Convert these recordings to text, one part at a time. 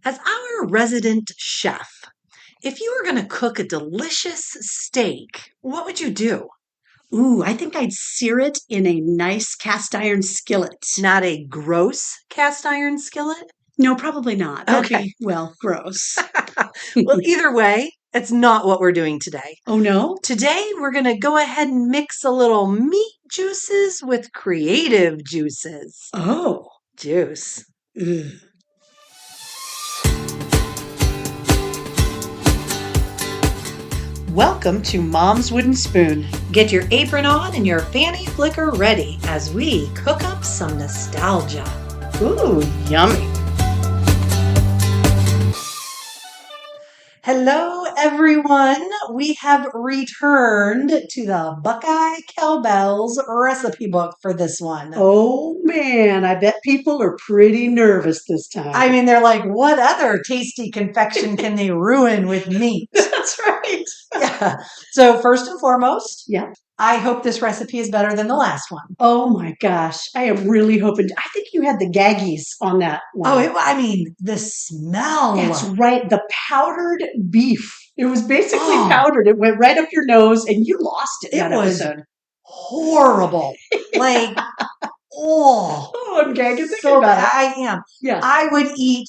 As our resident chef, if you were going to cook a delicious steak, what would you do? Ooh, I think I'd sear it in a nice cast iron skillet. Not a gross cast iron skillet? No, probably not. That'd Okay. be, well, gross. Well, either way, it's not what we're doing today. Oh, no? Today, we're going to go ahead and mix a little meat juices with creative juices. Oh. Juice. Ugh. Welcome to Mom's Wooden Spoon. Get your apron on and your fanny flicker ready as we cook up some nostalgia. Ooh, yummy. Hello, everyone. We have returned to the Buckeye Cowbelle's recipe book for this one. Oh, man. I bet people are pretty nervous this time. I mean, they're like, what other tasty confection can they ruin with meat? That's right. Yeah. So first and foremost, Yeah. I hope this recipe is better than the last one. Oh, my gosh. I am really hoping. I think you had the gaggies on that one. Oh, the smell. That's right. The powdered beef. It was basically Oh. powdered. It went right up your nose, and you lost it. It that was episode. horrible. Like, Oh, I'm gagging thinking so about it. I am. Yeah. I would eat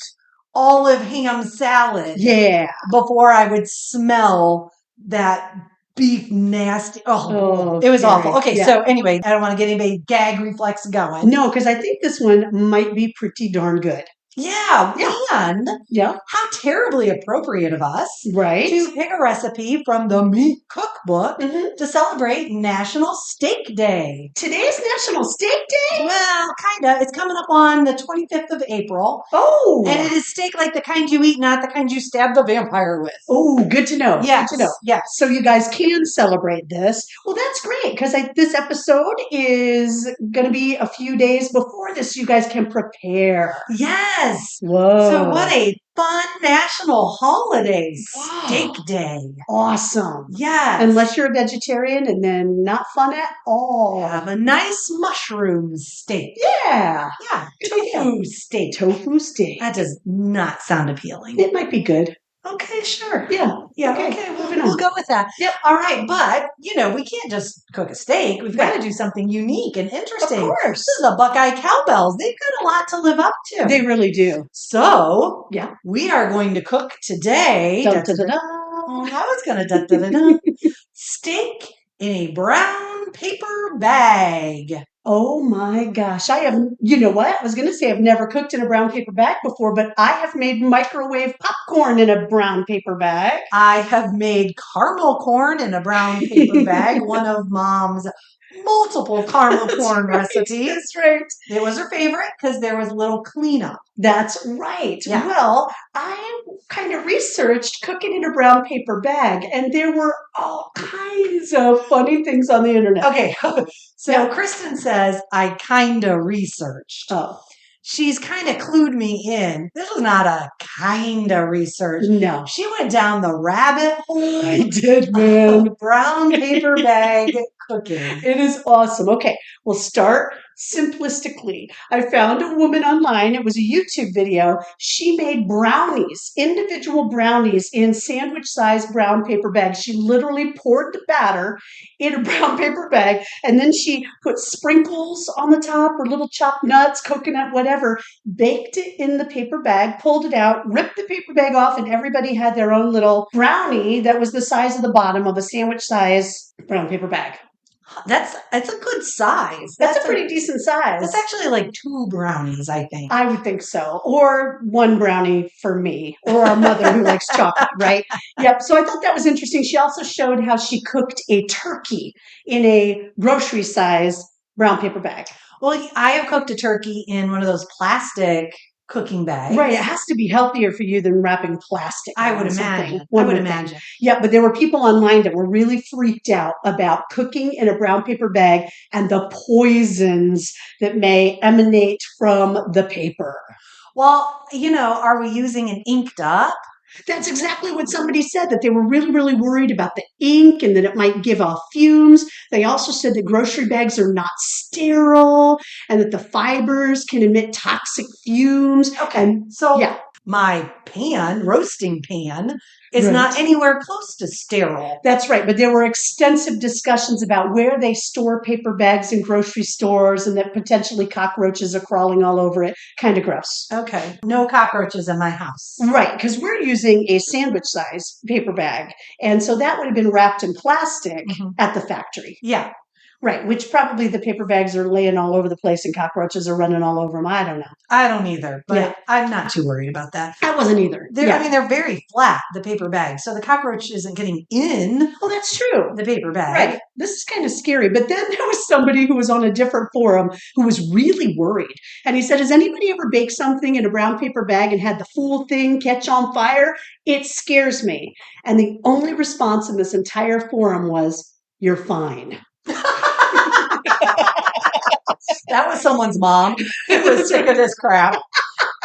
olive ham salad Yeah. before I would smell that beef nasty. Oh, it was Carrie. awful. Okay, Yeah. so anyway, I don't want to get anybody gag reflex going. No, because I think this one might be pretty darn good. Yeah, Yeah. and Yeah. how terribly appropriate of us Right. to pick a recipe from the meat cookbook Mhm. to celebrate National Steak Day. Today's National Steak Day? Well, kind of. It's coming up on the 25th of April. Oh. And it is steak like the kind you eat, not the kind you stab the vampire with. Oh, good to know. Yes. Good to know. Yes. So you guys can celebrate this. Well, that's great because this episode is going to be a few days before this. You guys can prepare. Yes. Whoa. So what a fun national holiday. Wow. Steak Day. Awesome. Yes. Unless you're a vegetarian and then not fun at all. Have a nice mushroom steak. Yeah. Yeah. Tofu steak. Tofu steak. That does not sound appealing. It might be good. Okay, sure. Yeah. Yeah, Okay, moving we'll on. go with that. Yep. All right, but, we can't just cook a steak. We've got to do something unique and interesting. Of course. This is the Buckeye Cowbells. They've got a lot to live up to. They really do. So, Yeah. we are going to cook today. Dun, dun, dun, dun. I was going to dun-dun-dun-dun. Steak in a brown paper bag. Oh my gosh. You know what? I was going to say I've never cooked in a brown paper bag before, but I have made microwave popcorn in a brown paper bag. I have made caramel corn in a brown paper bag, one of Mom's multiple caramel corn recipes. That's right. It was her favorite because there was a little cleanup. That's right. Yeah. Well, I kind of researched cooking in a brown paper bag, and there were all kinds of funny things on the internet. Okay, so Kristen says, I kind of researched. Oh. She's kind of clued me in. This was not a kind of research. No. She went down the rabbit hole. I did, man. Brown paper bag cooking. It is awesome. Okay, we'll start simplistically. I found a woman online. It was a YouTube video. She made brownies, individual brownies in sandwich-sized brown paper bags. She literally poured the batter in a brown paper bag, and then she put sprinkles on the top or little chopped nuts, coconut, whatever, baked it in the paper bag, pulled it out, ripped the paper bag off, and everybody had their own little brownie that was the size of the bottom of a sandwich-sized brown paper bag. That's a good size. That's a pretty decent size. That's actually like 2 brownies, I think. I would think so. Or 1 brownie for me or our mother who likes chocolate, right? Yep. So I thought that was interesting. She also showed how she cooked a turkey in a grocery size brown paper bag. Well, I have cooked a turkey in one of those plastic cooking bags. Right. It has to be healthier for you than wrapping plastic. I would imagine. I would imagine. Yeah, but there were people online that were really freaked out about cooking in a brown paper bag and the poisons that may emanate from the paper. Well, are we using an inked up? That's exactly what somebody said, that they were really, really worried about the ink and that it might give off fumes. They also said that grocery bags are not sterile and that the fibers can emit toxic fumes. Okay. So my roasting pan, is Right. not anywhere close to sterile. That's right. But there were extensive discussions about where they store paper bags in grocery stores and that potentially cockroaches are crawling all over it. Kind of gross. Okay. No cockroaches in my house. Right, because we're using a sandwich size paper bag. And so that would have been wrapped in plastic at the factory. Yeah. Right, which probably the paper bags are laying all over the place and cockroaches are running all over them. I don't know. I don't either, but Yeah. I'm not too worried about that. I wasn't either. I mean, they're very flat, the paper bags, so the cockroach isn't getting in. Oh, that's true. The paper bag. Right. This is kind of scary. But then there was somebody who was on a different forum who was really worried. And he said, has anybody ever baked something in a brown paper bag and had the full thing catch on fire? It scares me. And the only response in this entire forum was, you're fine. That was someone's mom who was sick of this crap.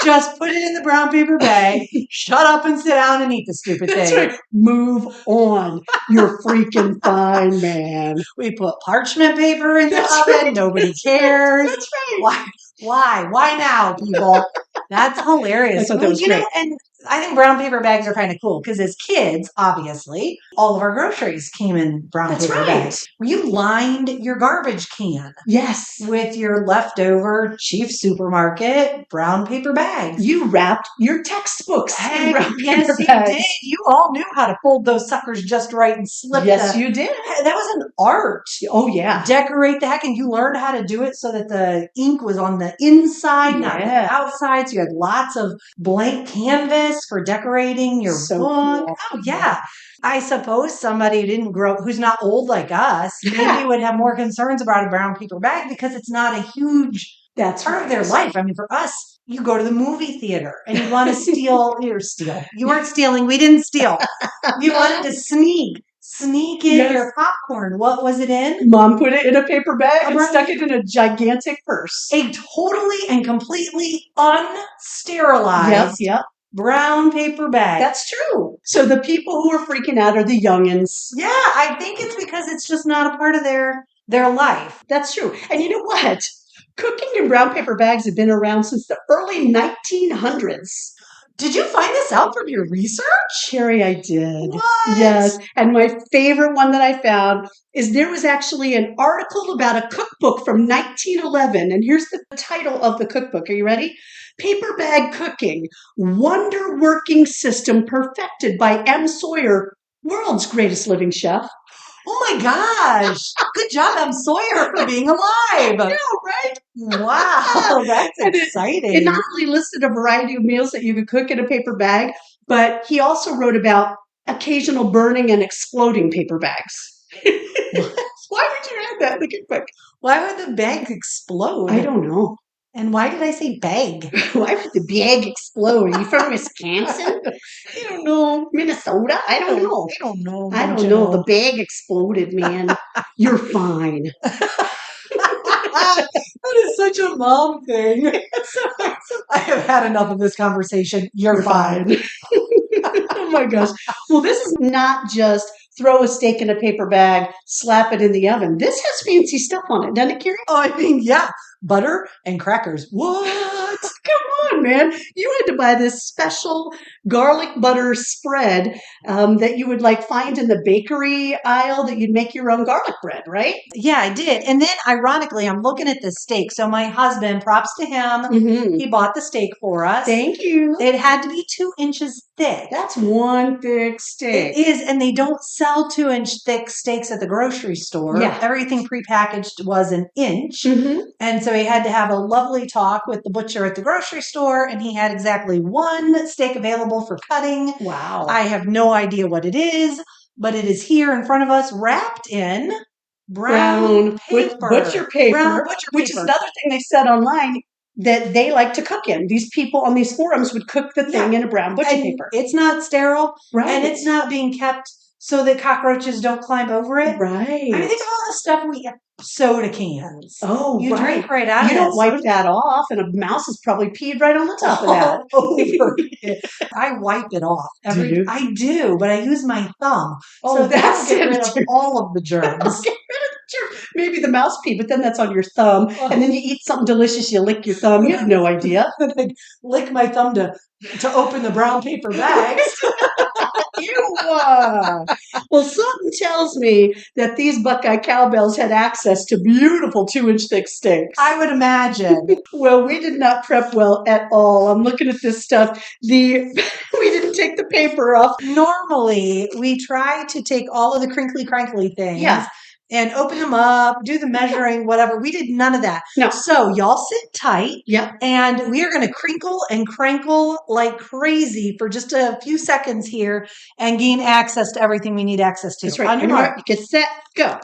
Just put it in the brown paper bag, shut up and sit down and eat the stupid thing. Right. Move on. You're freaking fine, man. We put parchment paper in the That's oven. right. Nobody cares. That's right. Why now, people? That's hilarious. I thought that was great. And I think brown paper bags are kind of cool because as kids, obviously, all of our groceries came in brown paper bags. You lined your garbage can. Yes. With your leftover cheap supermarket brown paper bags. You wrapped your textbooks in brown yes, paper you bags. did. You all knew how to fold those suckers just right and slip Yes, you did. That was an art. Oh, yeah. Decorate the heck, and you learned how to do it so that the ink was on the inside, not the outside. So you had lots of blank canvas for decorating your book. Cool. Oh, yeah. I suppose somebody who didn't grow up, who's not old like us, maybe would have more concerns about a brown paper bag because it's not a huge part of their life. I mean, for us, you go to the movie theater and you want to steal. You weren't stealing. We didn't steal. You wanted to sneak in your popcorn. What was it in? Mom put it in a paper bag and stuck it in a gigantic purse. A totally and completely unsterilized brown paper bag. That's true. So the people who are freaking out are the youngins. Yeah, I think it's because it's just not a part of their life. That's true. And you know what? Cooking in brown paper bags have been around since the early 1900s. Did you find this out from your research? Sherry, I did. What? Yes. And my favorite one that I found is there was actually an article about a cookbook from 1911. And here's the title of the cookbook. Are you ready? Paper Bag Cooking, Wonder Working System Perfected by M. Sawyer, World's Greatest Living Chef. Oh my gosh. Good job, M. Sawyer, for being alive. I know, right? Wow, that's exciting. It not only listed a variety of meals that you could cook in a paper bag, but he also wrote about occasional burning and exploding paper bags. Why would you add that in the cookbook? Why would the bag explode? I don't know. And why did I say bag? Why would the bag explode? Are you from Wisconsin? I don't know. Minnesota? I don't know. I don't know. I don't know. The bag exploded, man. You're fine. That is such a mom thing. I have had enough of this conversation. You're fine. Oh my gosh. Well, this is not just throw a steak in a paper bag, slap it in the oven. This has fancy stuff on it, doesn't it, Carrie? Oh, I mean, yeah. Butter and crackers. What? Come on, man. You had to buy this special garlic butter spread that you would find in the bakery aisle that you'd make your own garlic bread, right? Yeah, I did. And then ironically, I'm looking at the steak. So my husband, props to him, he bought the steak for us. Thank you. It had to be 2 inches thick. That's one thick steak. It is, and they don't sell 2-inch thick steaks at the grocery store. Yeah. Everything prepackaged was an inch. And so he had to have a lovely talk with the butcher at the grocery store, and he had exactly 1 steak available for cutting. Wow. I have no idea what it is, but it is here in front of us, wrapped in brown paper. Butcher paper. Brown butcher which paper. is another thing they said online that they like to cook in. These people on these forums would cook the thing in a brown butcher paper. It's not sterile, right? And it's not being kept so that cockroaches don't climb over it. Right. I mean, think of all the stuff soda cans. Oh, you drink right out of it. You don't wipe that off, and a mouse has probably peed right on the top of that. I wipe it off. Do you? I do, but I use my thumb. Oh, so that's get rid of all of the germs. Get rid of the germs. maybe the mouse pee, but then that's on your thumb. And then you eat something delicious, you lick your thumb. You have no idea. Like, lick my thumb to open the brown paper bags. Ew. Well, something tells me that these Buckeye Cowbells had access to beautiful 2-inch thick steaks. I would imagine. Well, we did not prep well at all. I'm looking at this stuff. We didn't take the paper off. Normally, we try to take all of the crinkly crankly things. Yeah. And open them up, do the measuring, whatever. We did none of that. No. So y'all sit tight. Yep. And we are going to crinkle and crankle like crazy for just a few seconds here and gain access to everything we need access to. That's right. On your mark. Get set, go.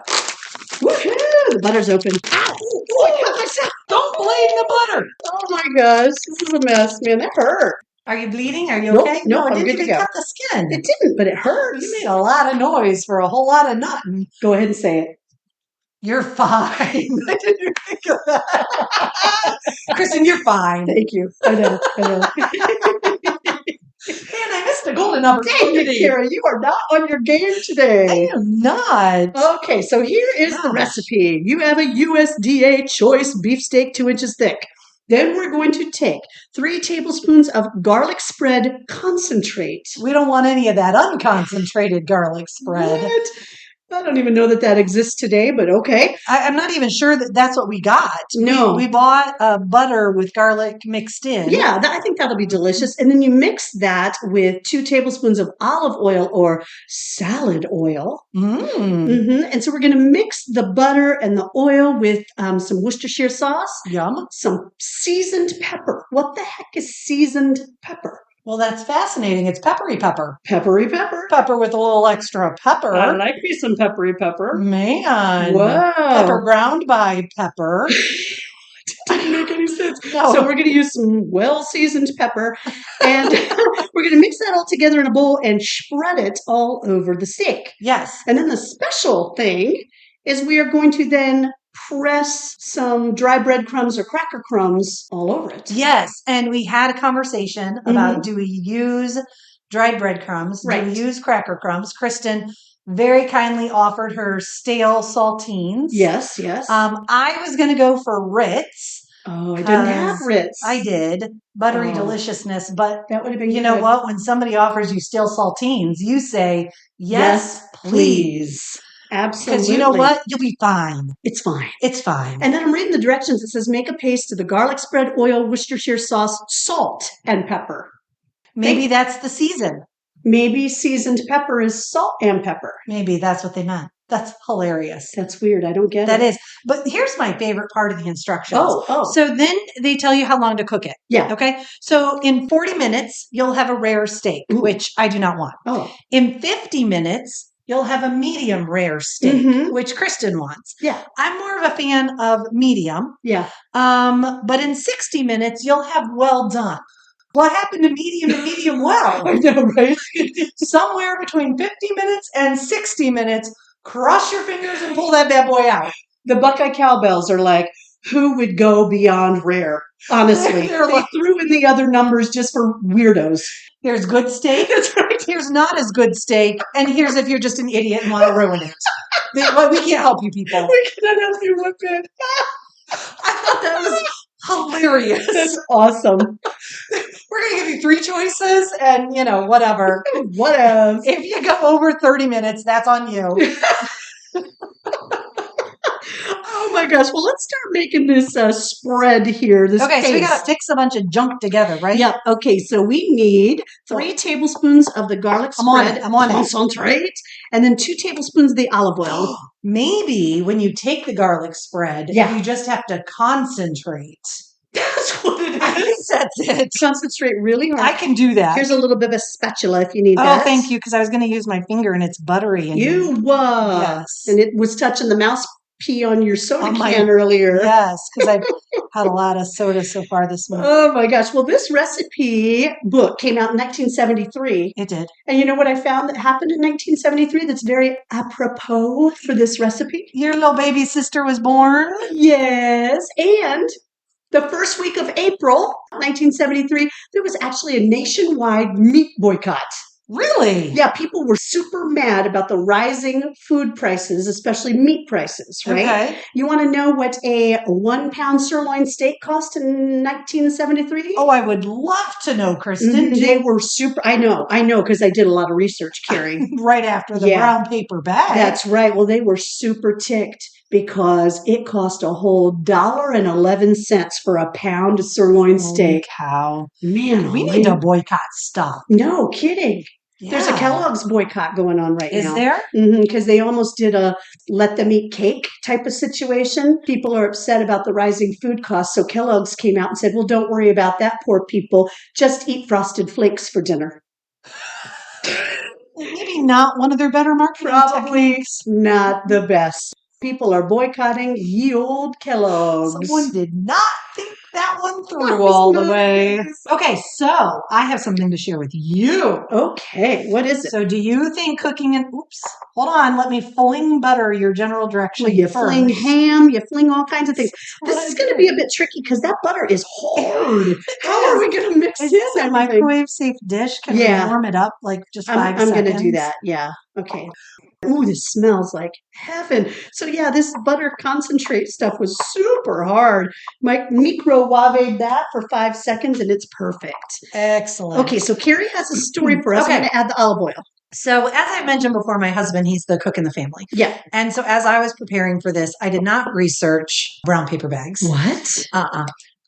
Woohoo! The butter's open. Ow! Oh, I cut myself. Don't blame the butter. Oh my gosh, this is a mess, man. That hurt. Are you bleeding? Are you Nope, okay? nope, No, it I'm didn't good to even go. cut the skin. It didn't, but it hurts. You made a lot of noise for a whole lot of nothing. Go ahead and say it. You're fine. I didn't think of that. Kristen, you're fine. Thank you. I know. Man, I missed a golden opportunity. Dang it, Carrie, you are not on your game today. I am not. Okay, so here is the recipe. You have a USDA choice beefsteak 2 inches thick. Then we're going to take 3 tablespoons of garlic spread concentrate. We don't want any of that unconcentrated garlic spread. What? I don't even know that exists today, but okay. I'm not even sure that that's what we got. No. We bought butter with garlic mixed in. Yeah, I think that'll be delicious. And then you mix that with 2 tablespoons of olive oil or salad oil. And so we're going to mix the butter and the oil with some Worcestershire sauce. Yum. Some seasoned pepper. What the heck is seasoned pepper? Well, that's fascinating. It's peppery pepper. Peppery pepper. Pepper with a little extra pepper. I like me some peppery pepper. Man. Wow. Pepper ground by pepper. Didn't make any sense. No. So we're going to use some well-seasoned pepper, and we're going to mix that all together in a bowl and spread it all over the steak. Yes. And then the special thing is we are going to then press some dry breadcrumbs or cracker crumbs all over it. Yes. And we had a conversation about do we use dried breadcrumbs? Right. Do we use cracker crumbs? Kristen very kindly offered her stale saltines. Yes, yes. I was going to go for Ritz. Oh, I didn't have Ritz. I did. Buttery deliciousness. But that would have been you know what? When somebody offers you stale saltines, you say, yes please. Absolutely. Because you know what? You'll be fine. It's fine. It's fine. And then I'm reading the directions. It says make a paste of the garlic spread, oil, Worcestershire sauce, salt, and pepper. Maybe that's the season. Maybe seasoned pepper is salt and pepper. Maybe that's what they meant. That's hilarious. That's weird. I don't get it. That is. But here's my favorite part of the instructions. Oh. So then they tell you how long to cook it. Yeah. Okay. So in 40 minutes, you'll have a rare steak, which I do not want. Oh. In 50 minutes, you'll have a medium rare steak, which Kristen wants. Yeah. I'm more of a fan of medium. Yeah. But in 60 minutes, you'll have well done. What happened to medium and medium well? I know, right? Somewhere between 50 minutes and 60 minutes, cross your fingers and pull that bad boy out. The Buckeye Cowbells are like, who would go beyond rare? Honestly. They're They like- threw in the other numbers just for weirdos. Here's good steak. That's right. Here's not as good steak. And here's if you're just an idiot and want to ruin it. We can't help you people. We cannot help you with it. I thought that was hilarious. That's awesome. We're going to give you 3 choices and, whatever. What else? If you go over 30 minutes, that's on you. Oh my gosh. Well, let's start making this spread here. This Okay, so we paste. got to mix a bunch of junk together, right? Yep. Okay, so we need 3 tablespoons of the garlic I'm on spread it, I'm on it. concentrate, and then 2 tablespoons of the olive oil. Maybe when you take the garlic spread, Yeah. you just have to concentrate. That's what it I think that's it. Concentrate really hard. I can do that. Here's a little bit of a spatula if you need that. Oh, thank you, because I was going to use my finger and it's buttery. And Yes. And it was touching the mouse pee on your soda On my- can earlier. Yes, because I've had a lot of soda so far this month. Oh my gosh. Well, this recipe book came out in 1973. It did. And you know what I found that happened in 1973 that's very apropos for this recipe? Your little baby sister was born. Yes. And the first week of April 1973, there was actually a nationwide meat boycott. Really? Yeah, people were super mad about the rising food prices, especially meat prices, right? Okay. You want to know what a 1 pound sirloin steak cost in 1973? Oh, I would love to know, Kristen. They were super. I know, because I did a lot of research, Carrie. Right after the Yeah. brown paper bag. That's right. Well, they were super ticked because it cost a whole $1.11 for a pound of sirloin steak. Cow. Man, We oh need to man. boycott stuff. No kidding. There's a Yeah. Kellogg's boycott going on right Is now. there? Because they almost did a let them eat cake type of situation. People are upset about the rising food costs. So Kellogg's came out and said, well, don't worry about that, poor people. Just eat Frosted Flakes for dinner. Maybe not one of their better marketing Probably techniques. not the best. People are boycotting ye old Kellogg's. Someone did not think that one through all the way. Okay, so I have something to share with you. Okay, what is it? So do you think cooking and hold on, let me fling butter your general direction. Well, you first. fling ham, you fling all kinds of things. That's This is what I going to do. be a bit tricky because that butter is hard. How are we going to mix Is in this a everything? microwave safe dish? Can Yeah. we warm it up like just 5 I'm seconds? going to do that. Yeah. Okay. Ooh, this smells like heaven. So yeah, this butter concentrate stuff was super hard. Microwave that for 5 seconds and it's perfect. Excellent. Okay, so Carrie has a story for us. Okay. I'm going to add the olive oil. So as I mentioned before, my husband, he's the cook in the family. Yeah. And so as I was preparing for this, I did not research brown paper bags. What?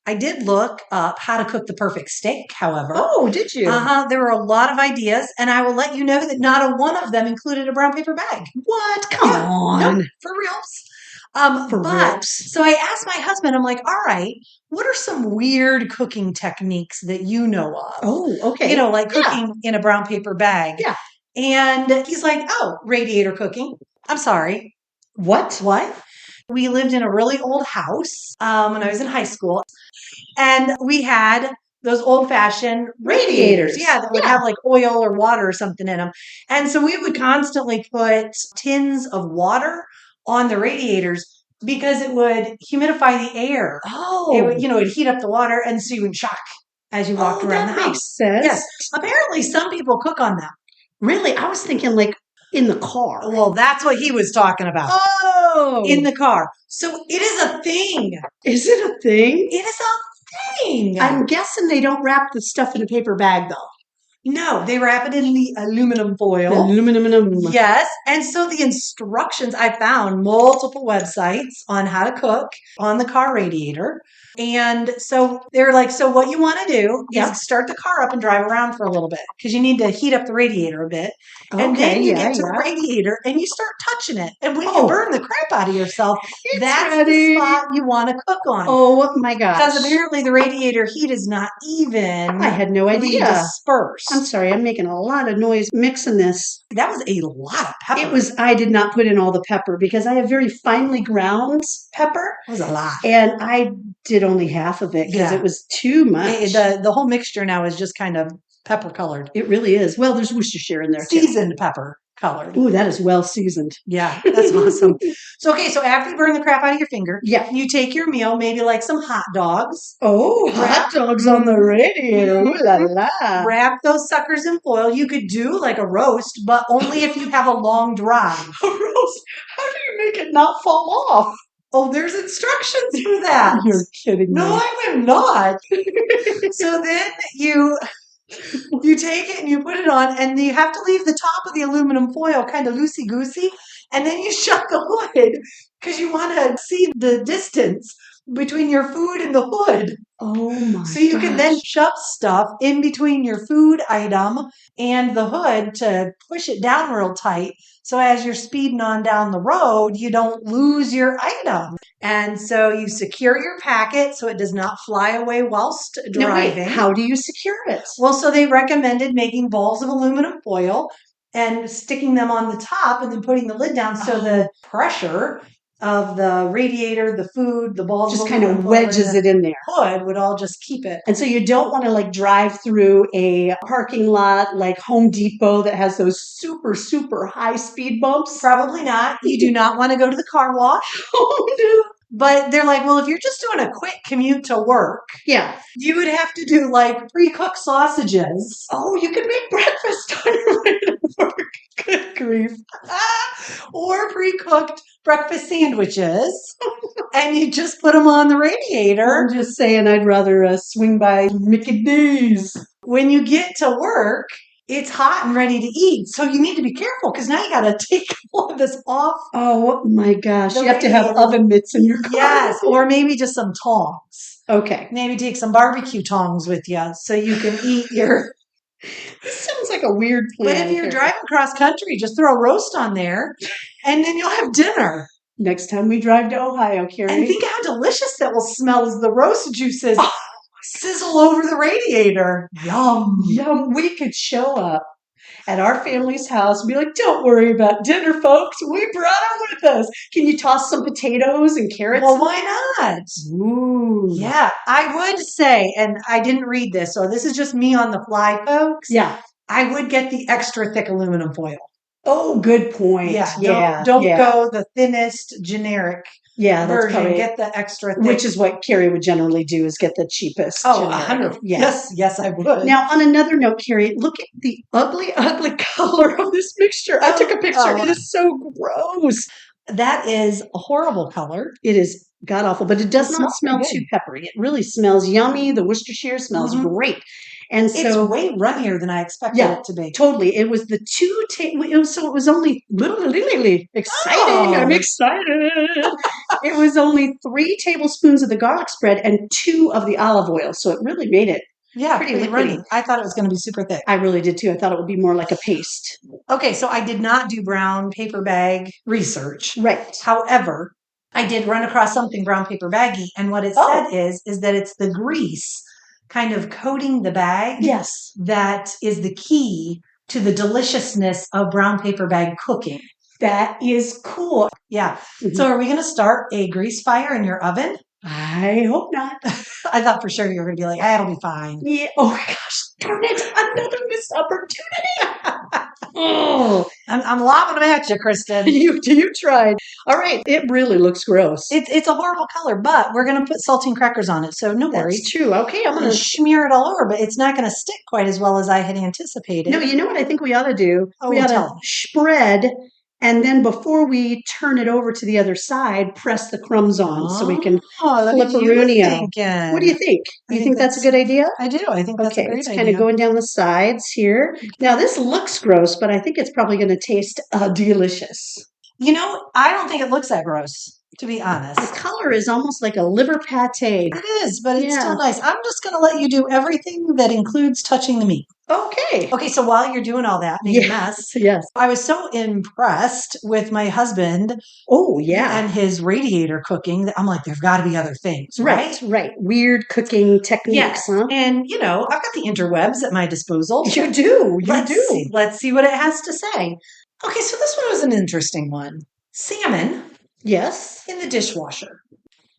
I did look up how to cook the perfect steak, however. Oh, did you? There were a lot of ideas, and I will let you know that not a one of them included a brown paper bag. What? Come on. Nope, for reals. For reals. So I asked my husband, I'm like, all right, what are some weird cooking techniques that you know of? Oh, okay. You know, like cooking in a brown paper bag. Yeah. And he's like, oh, radiator cooking. I'm sorry. What? We lived in a really old house when I was in high school. And we had those old fashioned radiators. Yeah, that would have like oil or water or something in them. And so we would constantly put tins of water on the radiators because it would humidify the air. Oh. It would, it'd heat up the water and so you would shock as you walked around the house. That makes sense. Yes. Apparently some people cook on them. Really? I was thinking like in the car. Well, that's what he was talking about. Oh. In the car. So it is a thing. Is it a thing? It is a thing. I'm guessing they don't wrap the stuff in a paper bag though. No, they wrap it in the aluminum foil. Aluminum. Yes. And so the instructions, I found multiple websites on how to cook on the car radiator. And so they're like, so what you want to do is start the car up and drive around for a little bit because you need to heat up the radiator a bit. And then you get to the radiator and you start touching it. And when you burn the crap out of yourself, that's the spot you want to cook on. Oh my gosh. Because apparently the radiator heat is not even. I had no idea. Dispersed. I'm sorry, I'm making a lot of noise mixing this. That was a lot of pepper. I did not put in all the pepper because I have very finely ground pepper. It was a lot. And I did only half of it because it was too much. The whole mixture now is just kind of pepper colored. It really is. Well, there's Worcestershire in there too. Seasoned pepper colored. Ooh, that is well seasoned. Yeah, that's awesome. So after you burn the crap out of your finger, you take your meal, maybe like some hot dogs. Oh, hot dogs on the radiator. Ooh la la. Wrap those suckers in foil. You could do like a roast, but only if you have a long drive. A roast? How do you make it not fall off? Oh, there's instructions for that. You're kidding me. No, I am not. So then you take it and you put it on, and you have to leave the top of the aluminum foil kind of loosey-goosey, and then you shut the hood because you want to see the distance between your food and the hood. Oh my So you can then shove stuff in between your food item and the hood to push it down real tight. So as you're speeding on down the road, you don't lose your item. And so you secure your packet so it does not fly away whilst driving. Wait, how do you secure it? Well, so they recommended making balls of aluminum foil and sticking them on the top and then putting the lid down so the pressure of the radiator, the food, the balls just kind of wedges it in there. Hood would all just keep it. And so you don't want to like drive through a parking lot like Home Depot that has those super, super high speed bumps. Probably not. You do not want to go to the car wash. Oh, no. But they're like, well, if you're just doing a quick commute to work, Yeah. you would have to do like pre-cooked sausages. Oh, you can make breakfast on your way to work. Good grief. Or pre-cooked breakfast sandwiches. And you just put them on the radiator. I'm just saying I'd rather swing by Mickey D's. When you get to work, it's hot and ready to eat. So you need to be careful because now you got to take all of this off. Oh my gosh. The You have to have radiator. oven mitts in your car. Yes, or maybe just some tongs. Okay. Maybe take some barbecue tongs with you so you can eat your... This sounds like a weird plan. But if you're driving cross country, just throw a roast on there and then you'll have dinner. Next time we drive to Ohio, Carrie. And think how delicious that will smell as the roast juices sizzle over the radiator. Yum. Yum. We could show up at our family's house and be like, don't worry about dinner, folks. We brought it with us. Can you toss some potatoes and carrots? Well, why not? Ooh. Yeah, I would say, and I didn't read this, so this is just me on the fly, folks. Yeah. I would get the extra thick aluminum foil. Oh, good point. Yeah, don't go the thinnest generic that's version. probably, Get the extra thick. which is what Carrie would generally do, is get the cheapest. Oh, generic. 100. Yes, I would. Now, on another note, Carrie, look at the ugly color of this mixture. I took a picture. It is so gross. That is a horrible color. It is god awful, but it does not smell too peppery. It really smells yummy. The Worcestershire smells great. And so it's way runnier than I expected it to be. Totally. It was the it was only exciting. I'm excited. It was only 3 tablespoons of the garlic spread and 2 of the olive oil. So it really made it pretty runny. I thought it was going to be super thick. I really did too. I thought it would be more like a paste. Okay, so I did not do brown paper bag research. Right. However, I did run across something brown paper baggy, and what it said is that it's the grease kind of coating the bag. Yes. That is the key to the deliciousness of brown paper bag cooking. That is cool. Yeah. So are we going to start a grease fire in your oven? I hope not. I thought for sure you were going to be like, it'll be fine. Yeah. Oh my gosh. Darn it. Another missed opportunity. Oh, I'm lobbing them at you, Kristen. You tried. All right. It really looks gross. It's a horrible color, but we're going to put saltine crackers on it. So no worries. That's true. Okay. I'm going to smear it all over, but it's not going to stick quite as well as I had anticipated. No, you know what I think we ought to do? Oh, we ought to spread, and then before we turn it over to the other side, press the crumbs on so we can flipperoonie. What do you think? You think that's a good idea? I do. I think that's a great idea. It's kind of going down the sides here. Now, this looks gross, but I think it's probably going to taste delicious. You know, I don't think it looks that gross, to be honest. The color is almost like a liver pate. It is, but it's still nice. I'm just going to let you do everything that includes touching the meat. Okay. Okay, so while you're doing all that, making a mess. Yes. I was so impressed with my husband. Oh, yeah. And his radiator cooking that I'm like, there've got to be other things, right? Right. Weird cooking techniques, huh? And, you know, I've got the interwebs at my disposal. You do. Let's see what it has to say. Okay, so this one was an interesting one. Salmon. Yes. In the dishwasher.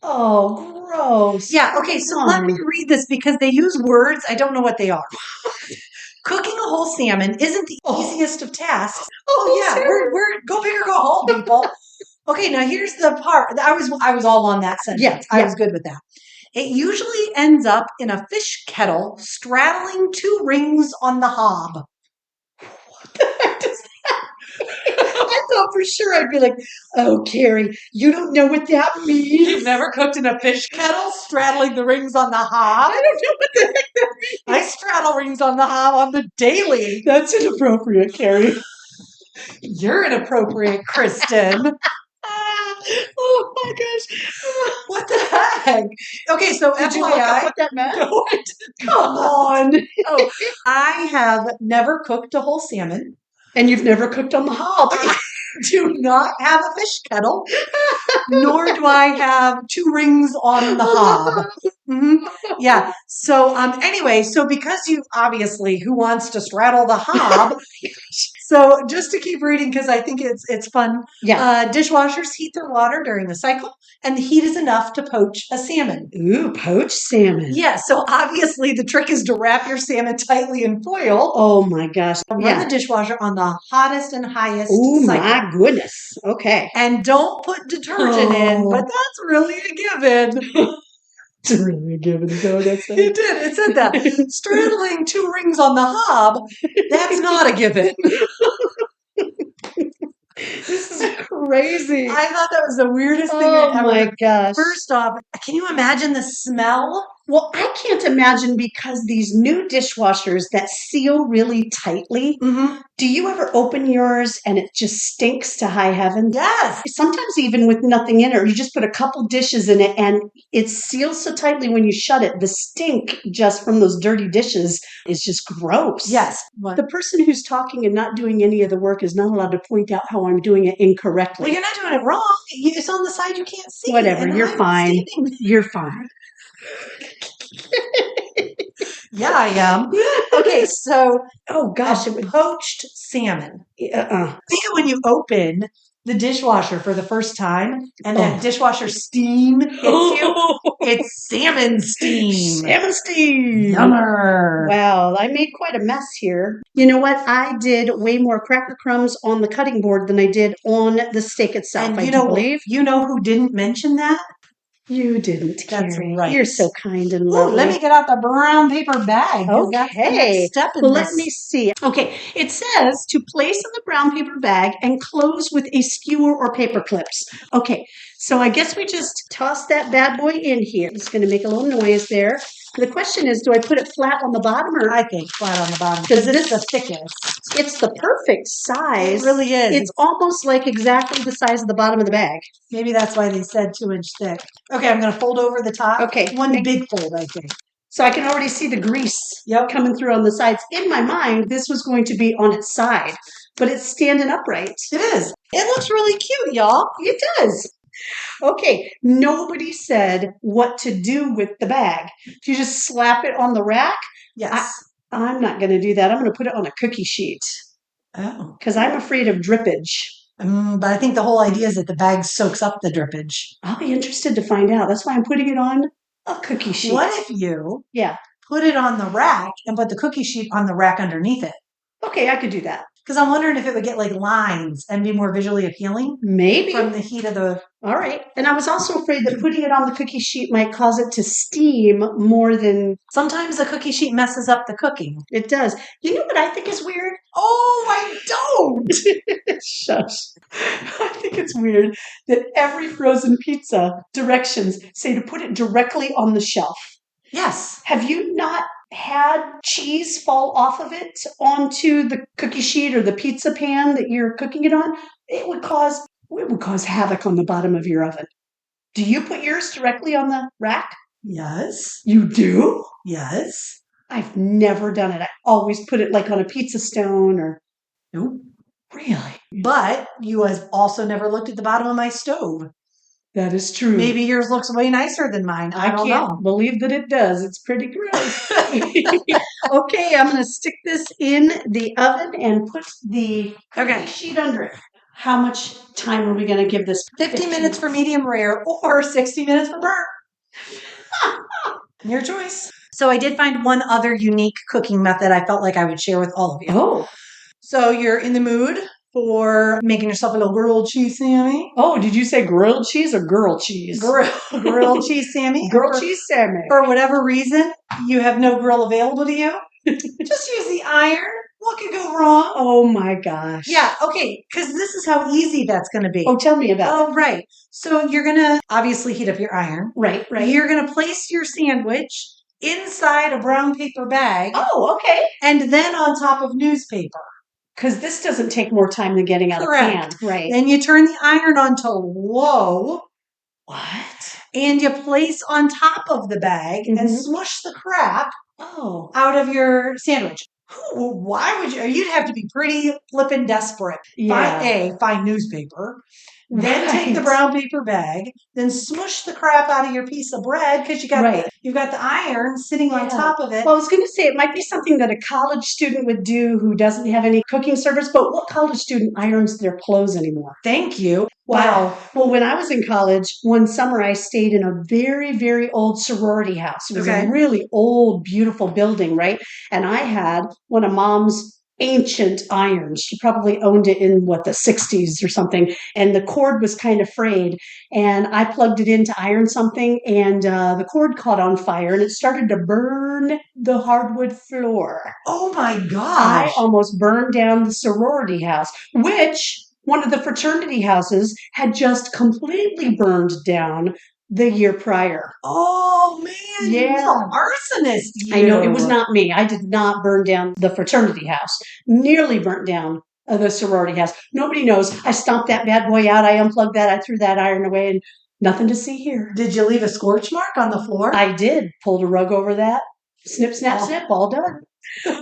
Oh, gross. Yeah, okay, so let me read this because they use words. I don't know what they are. Cooking a whole salmon isn't the easiest of tasks. We're go big or go home, people. Okay, now here's the part. I was all on that sentence. Yeah. I was good with that. It usually ends up in a fish kettle straddling 2 rings on the hob. What the heck does that mean? I thought for sure I'd be like, oh, Carrie, you don't know what that means. You've never cooked in a fish kettle straddling the rings on the hob? I don't know what the heck that means. I straddle rings on the hob on the daily. That's inappropriate, Carrie. You're inappropriate, Kristen. Oh my gosh. What the heck? Okay, so Did you look up what that meant? No, I didn't. Come on. Oh, I have never cooked a whole salmon. And you've never cooked on the hob. I do not have a fish kettle, nor do I have 2 rings on the hob. Yeah. So anyway, so because you obviously, who wants to straddle the hob? So just to keep reading, because I think it's fun. Yeah. Dishwashers heat their water during the cycle, and the heat is enough to poach a salmon. Ooh, poached salmon. Yeah, so obviously the trick is to wrap your salmon tightly in foil. Oh my gosh. Run the dishwasher on the hottest and highest Oh cycle. my goodness. Okay. And don't put detergent in, but that's really a given. It's really a given, though. That's It did. It said that. Straddling 2 rings on the hob, that's not a given. This is crazy. I thought that was the weirdest thing I'd ever Oh my heard. gosh. First off, can you imagine the smell? Well, I can't imagine because these new dishwashers that seal really tightly. Mm-hmm. Do you ever open yours and it just stinks to high heaven? Yes. Sometimes even with nothing in it, or you just put a couple dishes in it and it seals so tightly when you shut it. The stink just from those dirty dishes is just gross. Yes. The person who's talking and not doing any of the work is not allowed to point out how I'm doing it incorrectly. Well, you're not doing it wrong. It's on the side you can't see. Whatever, and you're I'm fine. standing- You're fine. Yeah, I am. Okay, so Oh gosh, a it would. poached salmon. Think of when you open the dishwasher for the first time and that dishwasher steam hits you. It's salmon steam. Salmon steam. Yummer. Wow, I made quite a mess here. You know what? I did way more cracker crumbs on the cutting board than I did on the steak itself. And I do believe you know who didn't mention that? you didn't. That's Carrie. right. You're so kind and Ooh, lovely. let me get out the brown paper bag. 'Cause that's the Okay. next step in Well, this. let me see. Okay, it says to place in the brown paper bag and close with a skewer or paper clips. Okay, so I guess we just toss that bad boy in here. It's going to make a little noise there. The question is, do I put it flat on the bottom or? I think flat on the bottom Because because it's this- the thickest. It's the perfect size. It really is. It's almost like exactly the size of the bottom of the bag. Maybe that's why they said 2-inch thick. Okay, I'm going to fold over the top. Okay. One big fold, I think. So I can already see the grease Yep. coming through on the sides. In my mind, this was going to be on its side, but it's standing upright. It is. It looks really cute, y'all. It does. Okay, nobody said what to do with the bag. Do you just slap it on the rack? Yes. I'm not going to do that. I'm going to put it on a cookie sheet Oh. because I'm afraid of drippage. But I think the whole idea is that the bag soaks up the drippage. I'll be interested to find out. That's why I'm putting it on a cookie sheet. What if you put it on the rack and put the cookie sheet on the rack underneath it? Okay, I could do that. Because I'm wondering if it would get like lines and be more visually appealing Maybe. from the heat of the... All right. And I was also afraid that putting it on the cookie sheet might cause it to steam more than... Sometimes the cookie sheet messes up the cooking. It does. You know what I think is weird? Oh, I don't! Shush. I think it's weird that every frozen pizza directions say to put it directly on the shelf. Yes. Have you not had cheese fall off of it onto the cookie sheet or the pizza pan that you're cooking it on? It would cause havoc on the bottom of your oven. Do you put yours directly on the rack? Yes. You do? Yes. I've never done it. I always put it like on a pizza stone or... Nope. Really? But you have also never looked at the bottom of my stove. That is true. Maybe yours looks way nicer than mine. I don't can't know. believe that it does. It's pretty gross. Okay, I'm going to stick this in the oven and put the cookie sheet under it. How much time are we going to give this? 50 minutes for medium rare or 60 minutes for burnt. Your choice. So I did find one other unique cooking method I felt like I would share with all of you. Oh. So you're in the mood for making yourself a little grilled cheese Sammy. Oh, did you say grilled cheese or girl cheese? Grilled cheese Sammy. Grilled cheese Sammy. For whatever reason, you have no grill available to you. Just use the iron. What could go wrong? Oh my gosh. Yeah, okay, because this is how easy that's going to be. Oh, tell me about it. Oh, right. So you're going to obviously heat up your iron. Right. You're going to place your sandwich inside a brown paper bag. Oh, okay. And then on top of newspaper. Because this doesn't take more time than getting out of pan. Right. Then you turn the iron on to low. What? And you place on top of the bag and smush the crap out of your sandwich. Why would you? You'd have to be pretty flippin' desperate. Find newspaper. Then take the brown paper bag, then smush the crap out of your piece of bread because you've got the iron sitting on top of it. Well, I was going to say it might be something that a college student would do who doesn't have any cooking service, but what college student irons their clothes anymore? Thank you. Wow. Well, when I was in college, one summer I stayed in a very, very old sorority house. It was a really old, beautiful building, right? And I had one of Mom's ancient irons. She probably owned it in the 60s or something. And the cord was kind of frayed. And I plugged it in to iron something, and the cord caught on fire, and it started to burn the hardwood floor. Oh my gosh. I almost burned down the sorority house, which one of the fraternity houses had just completely burned down the year prior. Oh man, yeah, arsonist. I know, it was not me. I did not burn down the fraternity house. Nearly burnt down the sorority house. Nobody knows. I stomped that bad boy out. I unplugged that. I threw that iron away, and nothing to see here. Did you leave a scorch mark on the floor? I did. Pulled a rug over that. Snip, snap, snip. All done.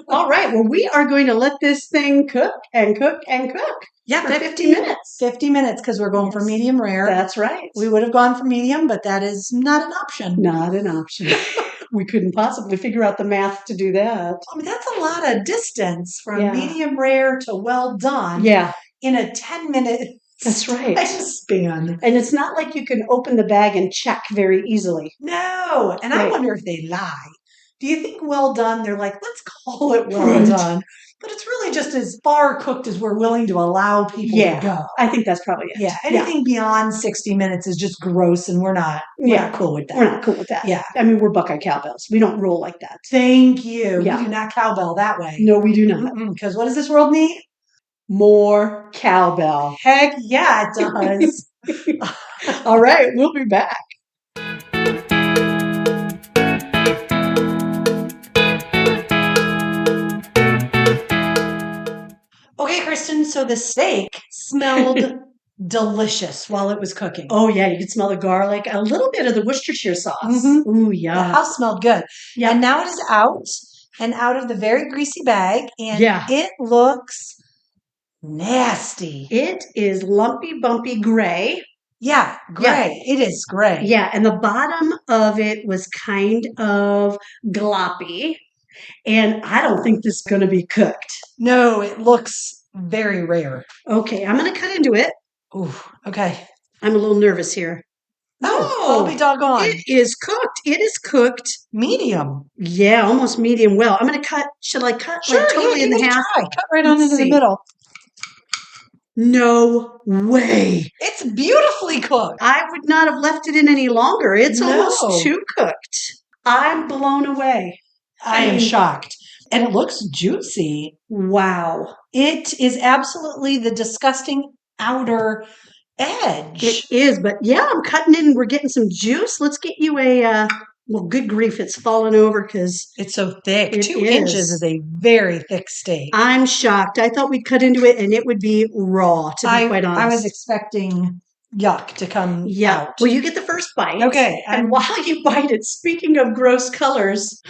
All right. Well, we are going to let this thing cook and cook and cook. Yeah, for 50 minutes. 50 minutes because we're going for medium rare. That's right. We would have gone for medium, but that is not an option. Not an option. We couldn't possibly figure out the math to do that. I mean, that's a lot of distance from medium rare to well done. Yeah. In a 10-minute That's right. span. And it's not like you can open the bag and check very easily. No. And I wonder if they lie. Do you think well done? They're like, let's call it well done. But it's really just as far cooked as we're willing to allow people to go. I think that's probably it. Yeah. Anything beyond 60 minutes is just gross, and we're not cool with that. We're not cool with that. Yeah. I mean, we're Buckeye Cowbells. We don't roll like that. Thank you. Yeah. We do not cowbell that way. No, we do not. Because what does this world need? More cowbell. Heck yeah, it does. All right. We'll be back. Okay, Kristen, so the steak smelled delicious while it was cooking. Oh, yeah, you could smell the garlic, a little bit of the Worcestershire sauce. Mm-hmm. Ooh, yeah. The house smelled good. Yeah. And now it is out of the very greasy bag, and it looks nasty. It is lumpy, bumpy gray. Yeah, gray. Yeah. It is gray. Yeah, and the bottom of it was kind of gloppy. And I don't think this is going to be cooked. No, it looks very rare. Okay, I'm going to cut into it. Ooh, okay. I'm a little nervous here. Oh, I'll be doggone. It is cooked. It is cooked. Medium. Yeah, almost medium well. I'm going to cut. Should I cut totally in half? Cut right on into the middle. No way. It's beautifully cooked. I would not have left it in any longer. It's almost too cooked. I'm blown away. I am shocked. And it looks juicy. Wow. It is absolutely the disgusting outer edge. It is, but I'm cutting in. We're getting some juice. Let's get you a, good grief, it's fallen over because it's so thick. 2 inches is a very thick steak. I'm shocked. I thought we'd cut into it and it would be raw, to be quite honest. I was expecting yuck to come out. Well, you get the first bite. Okay. And while you bite it, speaking of gross colors,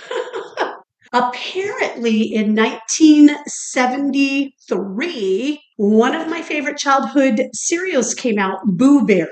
apparently in 1973, one of my favorite childhood cereals came out, Boo Berry.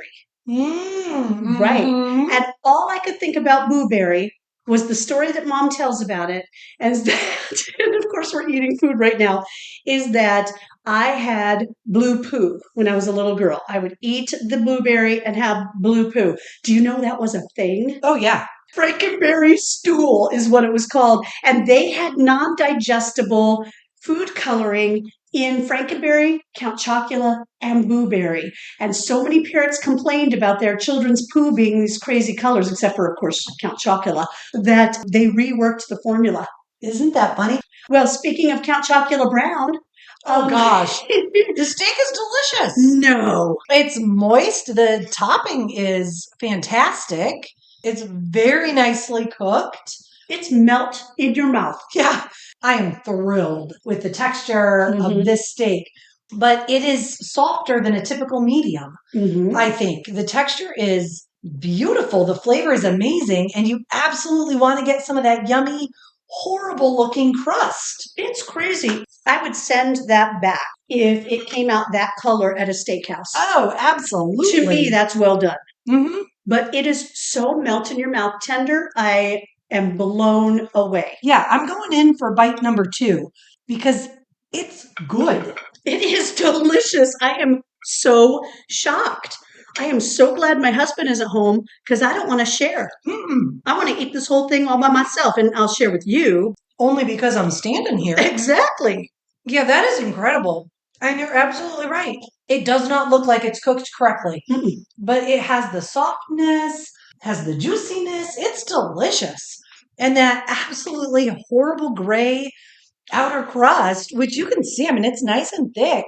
Mm-hmm. Right. And all I could think about Boo Berry was the story that Mom tells about it. And of course we're eating food right now, is that I had blue poo when I was a little girl. I would eat the blueberry and have blue poo. Do you know that was a thing? Oh, yeah. Frankenberry stool is what it was called. And they had non-digestible food coloring in Frankenberry, Count Chocula, and Boo Berry. And so many parents complained about their children's poo being these crazy colors, except for, of course, Count Chocula, that they reworked the formula. Isn't that funny? Well, speaking of Count Chocula Brown. Oh, gosh. The steak is delicious. No. It's moist. The topping is fantastic. It's very nicely cooked. It's melt in your mouth. Yeah. I am thrilled with the texture of this steak, but it is softer than a typical medium, I think. The texture is beautiful. The flavor is amazing, and you absolutely want to get some of that yummy horrible looking crust. It's crazy. I would send that back if it came out that color at a steakhouse. Oh, absolutely. To me, that's well done. Mm-hmm. But it is so melt in your mouth tender. I am blown away. Yeah, I'm going in for bite number 2 because it's good. It is delicious. I am so shocked. I am so glad my husband isn't home because I don't want to share. Mm-mm. I want to eat this whole thing all by myself, and I'll share with you. Only because I'm standing here. Exactly. Yeah, that is incredible. And you're absolutely right. It does not look like it's cooked correctly, but it has the softness, has the juiciness. It's delicious. And that absolutely horrible gray outer crust, which you can see, I mean, it's nice and thick.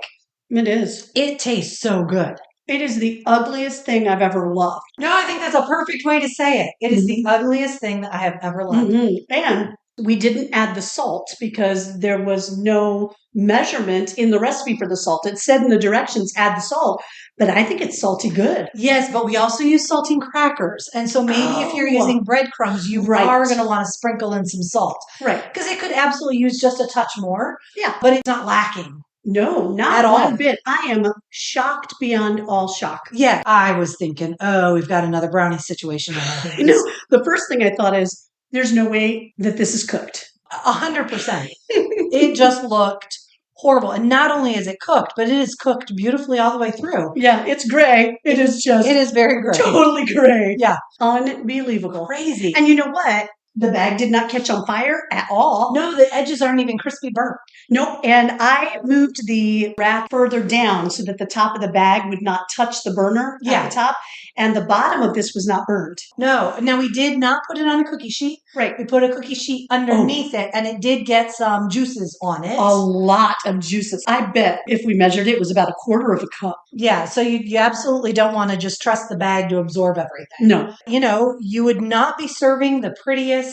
It is. It tastes so good. It is the ugliest thing I've ever loved. No, I think that's a perfect way to say it. It is the ugliest thing that I have ever loved. And we didn't add the salt because there was no measurement in the recipe for the salt. It said in the directions, add the salt, but I think it's salty good. Yes, but we also use saltine crackers. And so maybe if you're using breadcrumbs, you are going to want to sprinkle in some salt. Right. Because it could absolutely use just a touch more. Yeah. But it's not lacking. No, not at all. One bit. I am shocked beyond all shock. Yeah, I was thinking, oh, we've got another brownie situation on our hands. No, the first thing I thought is, there's no way that this is cooked. 100%. It just looked horrible. And not only is it cooked, but it is cooked beautifully all the way through. Yeah, it's gray. It is very gray. Totally gray. Yeah. Unbelievable. Crazy. And you know what? The bag did not catch on fire at all. No, the edges aren't even crispy burnt. Nope. And I moved the wrap further down so that the top of the bag would not touch the burner at the top. And the bottom of this was not burned. No. Now, we did not put it on a cookie sheet. Right. We put a cookie sheet underneath it, and it did get some juices on it. A lot of juices. I bet if we measured it, it was about 1/4 of a cup. Yeah. So you absolutely don't want to just trust the bag to absorb everything. No. You know, you would not be serving the prettiest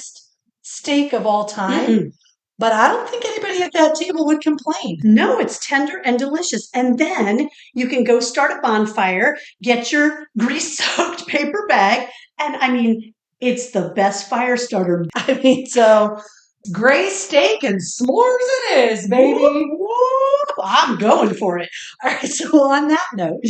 steak of all time. But I don't think anybody at that table would complain. No, it's tender and delicious. And then you can go start a bonfire, get your grease-soaked paper bag, and I mean, it's the best fire starter. I mean, so gray steak and s'mores it is, baby. Whoop, whoop. I'm going for it. All right, so on that note,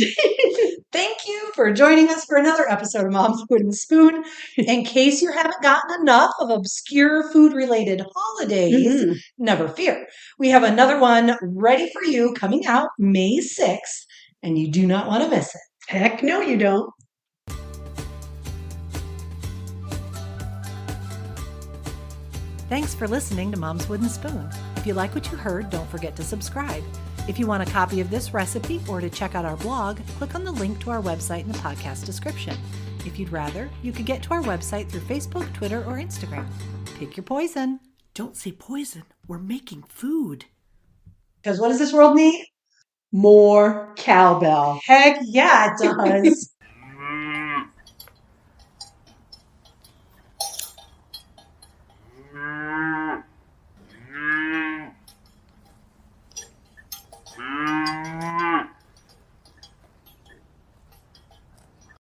thank you for joining us for another episode of Mom's Wooden Spoon. In case you haven't gotten enough of obscure food-related holidays, never fear. We have another one ready for you coming out May 6th, and you do not want to miss it. Heck no, you don't. Thanks for listening to Mom's Wooden Spoon. If you like what you heard, don't forget to subscribe. If you want a copy of this recipe or to check out our blog, click on the link to our website in the podcast description. If you'd rather, you could get to our website through Facebook, Twitter, or Instagram. Pick your poison. Don't say poison. We're making food. Because what does this world need? More cowbell. Heck yeah, it does.